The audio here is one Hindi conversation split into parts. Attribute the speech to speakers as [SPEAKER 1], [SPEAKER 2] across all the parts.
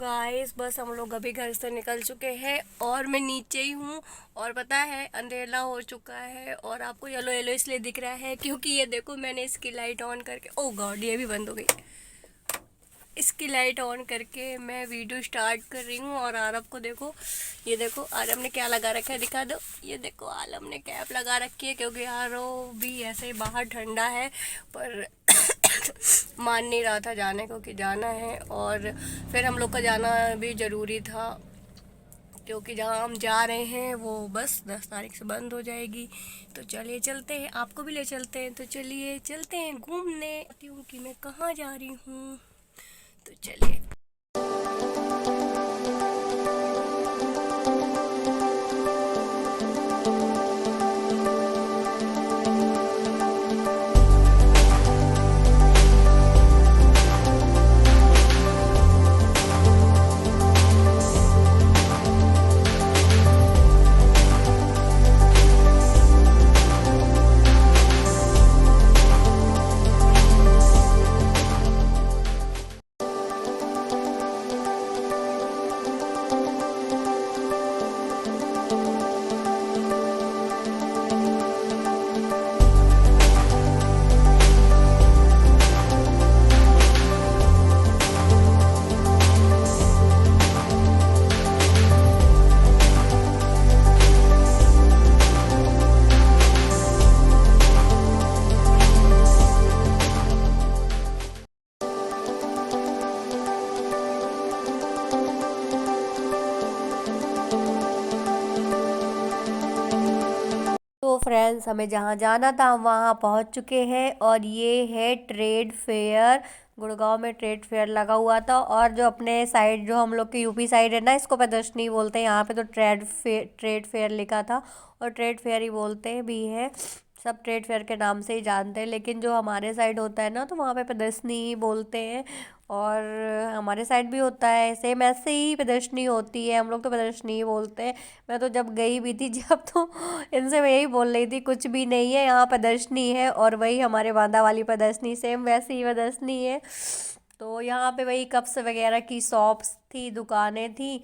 [SPEAKER 1] गाइस बस हम लोग अभी घर से निकल चुके हैं और मैं नीचे ही हूँ। और पता है अंधेरा हो चुका है और आपको येलो येलो इसलिए दिख रहा है क्योंकि ये देखो मैंने इसकी लाइट ऑन करके, ओ गॉड ये भी बंद हो गई। इसकी लाइट ऑन करके मैं वीडियो स्टार्ट कर रही हूँ। और आरब को देखो, ये देखो आरब ने क्या लगा रखा है, दिखा दो। ये देखो आलम ने कैप लगा रखी है क्योंकि आरब भी ऐसे ही बाहर ठंडा है पर मान नहीं रहा था जाने को कि जाना है। और फिर हम लोग का जाना भी ज़रूरी था क्योंकि जहाँ हम जा रहे हैं वो बस 10 तारीख से बंद हो जाएगी। तो चलिए चलते हैं, आपको भी ले चलते हैं। तो चलिए चलते हैं घूमने, हूँ कि मैं कहाँ जा रही हूँ। तो चलिए। तो फ्रेंड्स हमें जहाँ जाना था हम वहाँ पहुँच चुके हैं और ये है ट्रेड फेयर। गुड़गांव में ट्रेड फेयर लगा हुआ था और जो अपने साइड, जो हम लोग के यूपी साइड है ना, इसको प्रदर्शनी बोलते हैं। यहाँ पे तो ट्रेड फेयर लिखा था और ट्रेड फेयर ही बोलते भी हैं। सब ट्रेड फेयर के नाम से ही जानते हैं, लेकिन जो हमारे साइड होता है ना तो वहाँ पे प्रदर्शनी ही बोलते हैं। और हमारे साइड भी होता है सेम ऐसे ही प्रदर्शनी होती है, हम लोग तो प्रदर्शनी ही बोलते हैं। मैं तो जब गई भी थी जब, तो इनसे मैं यही बोल रही थी कुछ भी नहीं है, यहाँ प्रदर्शनी है। और वही हमारे बांदा वाली प्रदर्शनी सेम वैसी ही प्रदर्शनी है। तो यहाँ पे वही कप्स वगैरह की शॉप्स थी, दुकानें थी।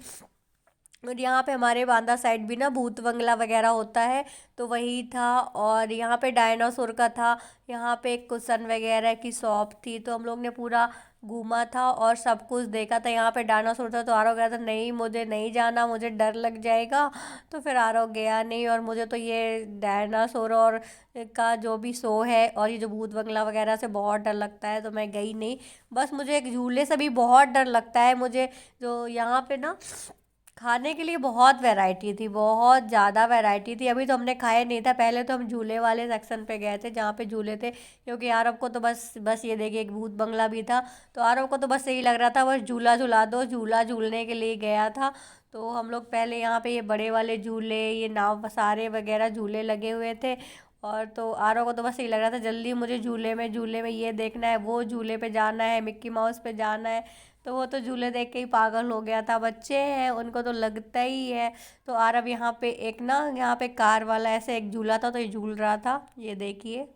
[SPEAKER 1] और यहाँ पे हमारे बांदा साइड भी ना भूत बंगला वगैरह होता है, तो वही था। और यहाँ पे डायनासोर का था, यहाँ पे एक कुशन वगैरह की शॉप थी। तो हम लोग ने पूरा घूमा था और सब कुछ देखा था। यहाँ पे डायनासोर था तो आरव गया था, नहीं मुझे नहीं जाना, मुझे डर लग जाएगा। तो फिर आरव गया नहीं। और मुझे तो ये डायनासोर और का जो भी शो है और ये जो भूत बंगला वगैरह से बहुत डर लगता है, तो मैं गई नहीं। बस मुझे एक झूले से भी बहुत डर लगता है। मुझे जो यहाँ पे ना खाने के लिए बहुत वैरायटी थी, बहुत ज़्यादा वैरायटी थी। अभी तो हमने खाया नहीं था, पहले तो हम झूले वाले सेक्शन पे गए थे जहाँ पे झूले थे, क्योंकि आरव को तो बस बस ये देखिए एक भूत बंगला भी था। तो आरव को तो बस यही लग रहा था बस झूला झूला दो, झूला झूलने के लिए गया था। तो हम लोग पहले यहाँ पे ये बड़े वाले झूले, ये नाव पसारे वगैरह झूले लगे हुए थे। और तो आरव को तो बस यही लग रहा था जल्दी मुझे झूले में ये देखना है, वो झूले पे जाना है, मिक्की माउस पे जाना है। तो वो तो झूले देख के ही पागल हो गया था। बच्चे हैं उनको तो लगता ही है। तो आरव यहाँ पे एक ना, यहाँ पे कार वाला ऐसे एक झूला था तो ये झूल रहा था, ये देखिए।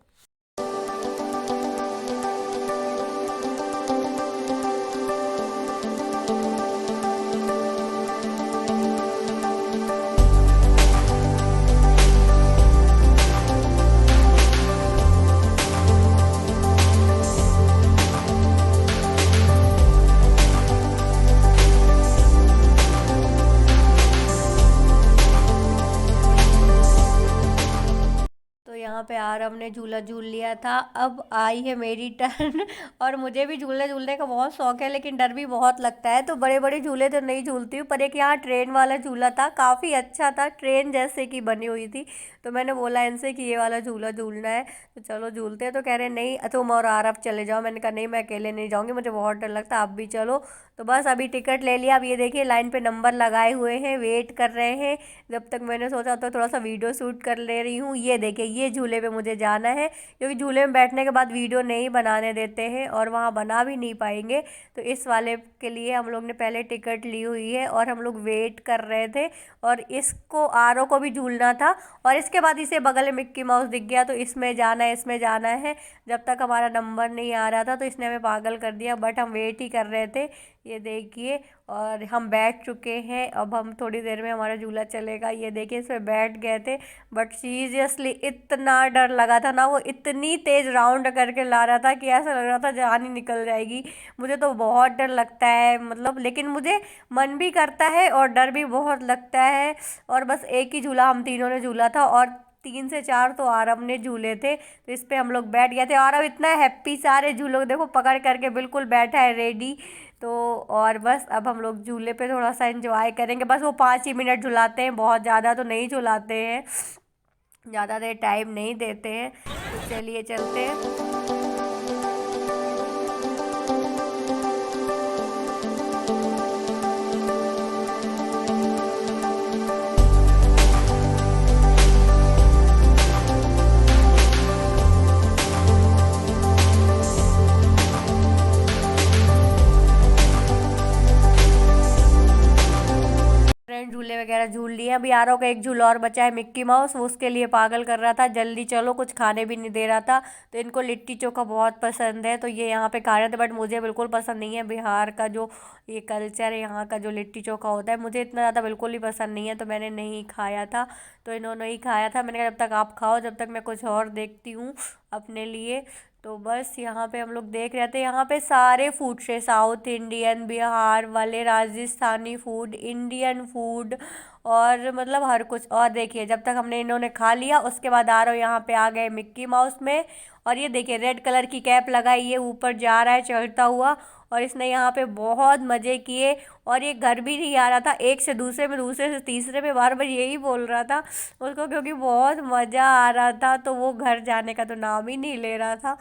[SPEAKER 1] तो यहाँ पे आरव ने झूला झूल लिया था, अब आई है मेरी टर्न। और मुझे भी झूलने झूलने का बहुत शौक है, लेकिन डर भी बहुत लगता है। तो बड़े बड़े झूले तो नहीं झूलती हूँ, पर एक यहाँ ट्रेन वाला झूला था, काफ़ी अच्छा था, ट्रेन जैसे की बनी हुई थी। तो मैंने बोला इनसे कि ये वाला झूला झूलना है, तो चलो झूलते हैं। तो कह रहे नहीं तुम और आरव चले जाओ। मैंने कहा नहीं मैं अकेले नहीं जाऊँगी, मुझे बहुत डर लगता है, आप भी चलो। तो बस अभी टिकट ले लिया। अब ये देखिए लाइन पे नंबर लगाए हुए हैं, वेट कर रहे हैं। जब तक मैंने सोचा तो थोड़ा सा वीडियो शूट कर ले रही हूँ। ये देखिए ये झूले पे मुझे जाना है, क्योंकि झूले में बैठने के बाद वीडियो नहीं बनाने देते हैं और वहाँ बना भी नहीं पाएंगे। तो इस वाले के लिए हम लोग ने पहले टिकट ली हुई है और हम लोग वेट कर रहे थे। और इसको आरओ को भी झूलना था और इसके बाद इसे बगल में मिक्की माउस दिख गया, तो इसमें जाना है, इसमें जाना है। जब तक हमारा नंबर नहीं आ रहा था तो इसने हमें पागल कर दिया, बट हम वेट ही कर रहे थे। ये देखिए, और हम बैठ चुके हैं। अब हम थोड़ी देर में हमारा झूला चलेगा। ये देखिए, इसमें बैठ गए थे, बट सीरियसली इतना डर लगा था ना, वो इतनी तेज राउंड करके ला रहा था कि ऐसा लग रहा था जान ही निकल जाएगी। मुझे तो बहुत डर लगता है, मतलब, लेकिन मुझे मन भी करता है और डर भी बहुत लगता है। और बस एक ही झूला हम तीनों ने झूला था, और 3 से 4 तो आरव ने झूले थे, तो इस पे हम लोग बैठ गए थे। आरव इतना हैप्पी, सारे झूलों को देखो पकड़ करके बिल्कुल बैठा है रेडी। तो और बस अब हम लोग झूले पे थोड़ा सा एंजॉय करेंगे। बस वो 5 ही मिनट झुलाते हैं, बहुत ज़्यादा तो नहीं झुलाते हैं, ज़्यादा देर टाइम नहीं देते हैं। तो चलिए चलते हैं। फ्रेंड झूले वगैरह झूल लिए। अभी आरव का एक झूला और बचा है, मिक्की माउस, वो उसके लिए पागल कर रहा था, जल्दी चलो, कुछ खाने भी नहीं दे रहा था। तो इनको लिट्टी चोखा बहुत पसंद है, तो ये यहाँ पे खा रहे थे, बट मुझे बिल्कुल पसंद नहीं है। बिहार का जो ये कल्चर है, यहाँ का जो लिट्टी चोखा होता है, मुझे इतना ज़्यादा बिल्कुल ही पसंद नहीं है, तो मैंने नहीं खाया था। तो इन्होंने ही खाया था। मैंने कहा जब तक आप खाओ, जब तक मैं कुछ और देखती हूँ अपने लिए। तो बस यहाँ पे हम लोग देख रहे थे, यहाँ पे सारे फूड से, साउथ इंडियन, बिहार वाले, राजस्थानी फूड, इंडियन फूड, और मतलब हर कुछ। और देखिए, जब तक हमने इन्होंने खा लिया, उसके बाद आ रहे हो यहाँ पे आ गए मिक्की माउस में। और ये देखिए, रेड कलर की कैप लगाई, ये ऊपर जा रहा है चढ़ता हुआ, और इसने यहाँ पे बहुत मज़े किए। और ये घर भी नहीं आ रहा था, एक से दूसरे में, दूसरे से तीसरे में, बार बार यही बोल रहा था उसको, क्योंकि बहुत मज़ा आ रहा था, तो वो घर जाने का तो नाम ही नहीं ले रहा था।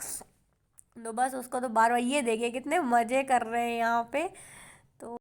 [SPEAKER 1] तो बस उसको तो बार बार, ये देखिए कितने मज़े कर रहे हैं यहाँ पे। तो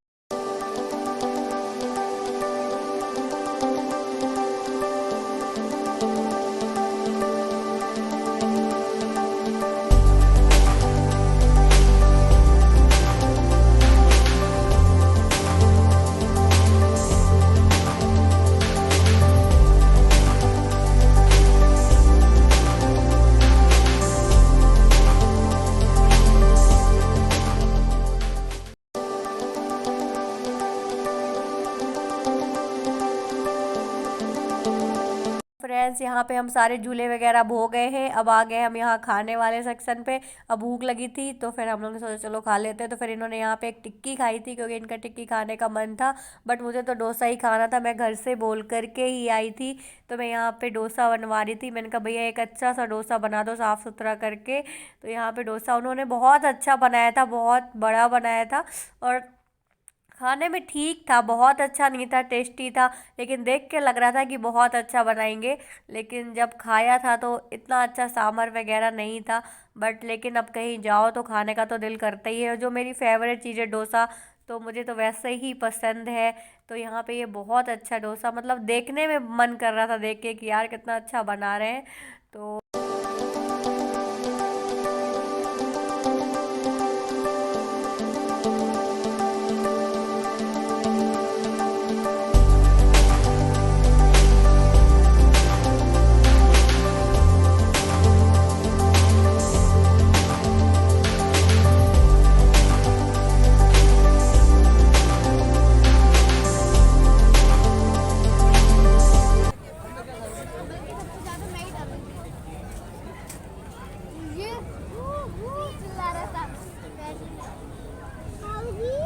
[SPEAKER 1] फ्रेंड्स, यहाँ पे हम सारे झूले वगैरह हो गए हैं। अब आ गए हम यहाँ खाने वाले सेक्शन पे। अब भूख लगी थी, तो फिर हम लोग ने सोचा चलो खा लेते हैं। तो फिर इन्होंने यहाँ पे एक टिक्की खाई थी, क्योंकि इनका टिक्की खाने का मन था, बट मुझे तो डोसा ही खाना था। मैं घर से बोल करके ही आई थी, तो मैं यहाँ पे डोसा बनवा रही थी। मैंने कहा भैया एक अच्छा सा डोसा बना दो, साफ़ सुथरा करके। तो यहाँ पे डोसा उन्होंने बहुत अच्छा बनाया था, बहुत बड़ा बनाया था, और खाने में ठीक था, बहुत अच्छा नहीं था, टेस्टी था, लेकिन देख के लग रहा था कि बहुत अच्छा बनाएंगे। लेकिन जब खाया था तो इतना अच्छा सांभर वगैरह नहीं था। बट लेकिन अब कहीं जाओ तो खाने का तो दिल करता ही है। जो मेरी फेवरेट चीज़ है डोसा, तो मुझे तो वैसे ही पसंद है। तो यहाँ पे ये बहुत अच्छा डोसा, मतलब देखने में मन कर रहा था देख के कि यार कितना अच्छा बना रहे हैं। तो
[SPEAKER 2] चिल्ला रहा था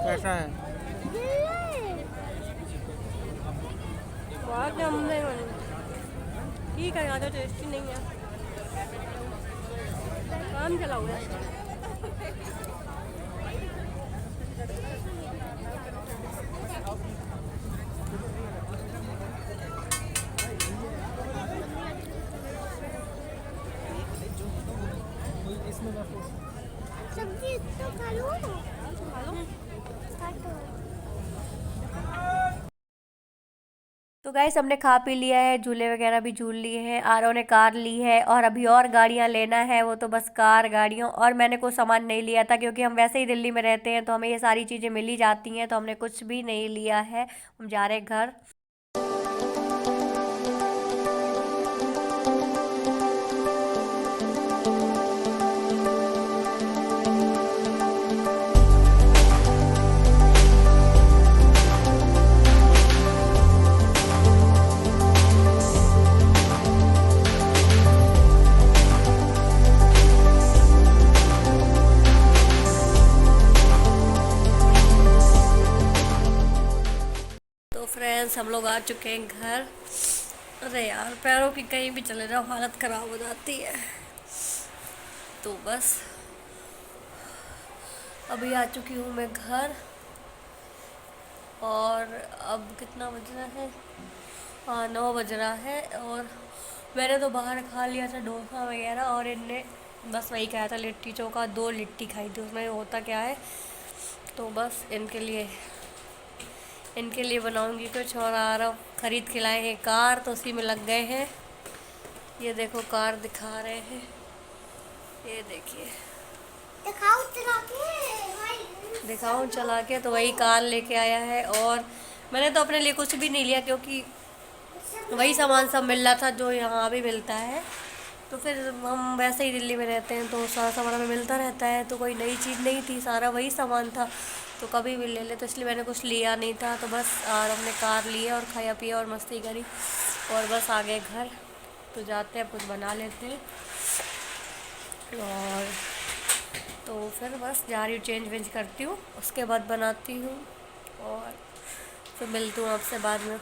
[SPEAKER 3] कैसा है?
[SPEAKER 1] बहुत हमने ठीक है, ज़्यादा टेस्टी नहीं है, काम चला हुआ है।
[SPEAKER 2] सब्जी तो खा लो।
[SPEAKER 1] तो गाइस, हमने खा पी लिया है, झूले वगैरह भी झूल लिए हैं, आरव ने कार ली है, और अभी और गाड़ियां लेना है। वो तो बस कार गाड़ियों, और मैंने कोई सामान नहीं लिया था, क्योंकि हम वैसे ही दिल्ली में रहते हैं, तो हमें ये सारी चीज़ें मिल ही जाती हैं, तो हमने कुछ भी नहीं लिया है। हम जा रहे हैं घर। फ्रेंड्स हम लोग आ चुके हैं घर। अरे यार पैरों की कहीं भी चले जाओ हालत ख़राब हो जाती है। तो बस अभी आ चुकी हूँ मैं घर। और अब कितना बज रहा है? हाँ 9 बज रहा है। और मैंने तो बाहर खा लिया था डोसा वगैरह, और इनने बस वही खाया था लिट्टी चोखा। 2 लिट्टी खाई थी। उसमें होता क्या है, तो बस इनके लिए बनाऊंगी कुछ। और आरव खरीद के लाए हैं कार, तो उसी में लग गए हैं। ये देखो कार दिखा रहे हैं, ये देखिए।
[SPEAKER 2] दिखाओ चला के भाई।
[SPEAKER 1] दिखाऊं चला के? तो वही कार लेके आया है। और मैंने तो अपने लिए कुछ भी नहीं लिया, क्योंकि वही सामान सब मिल रहा था जो यहाँ भी मिलता है। तो फिर हम वैसे ही दिल्ली में रहते हैं तो सारा सामान हमें मिलता रहता है, तो कोई नई चीज़ नहीं थी, सारा वही सामान था, तो कभी भी ले ले। तो इसलिए मैंने कुछ लिया नहीं था। तो बस और हमने कार लिए और खाया पिया और मस्ती करी, और बस आ गए घर। तो जाते हैं कुछ बना लेते हैं। और तो फिर बस जा रही हूँ, चेंज वेंज करती हूँ, उसके बाद बनाती हूँ। और फिर मिलती हूँ आपसे बाद में।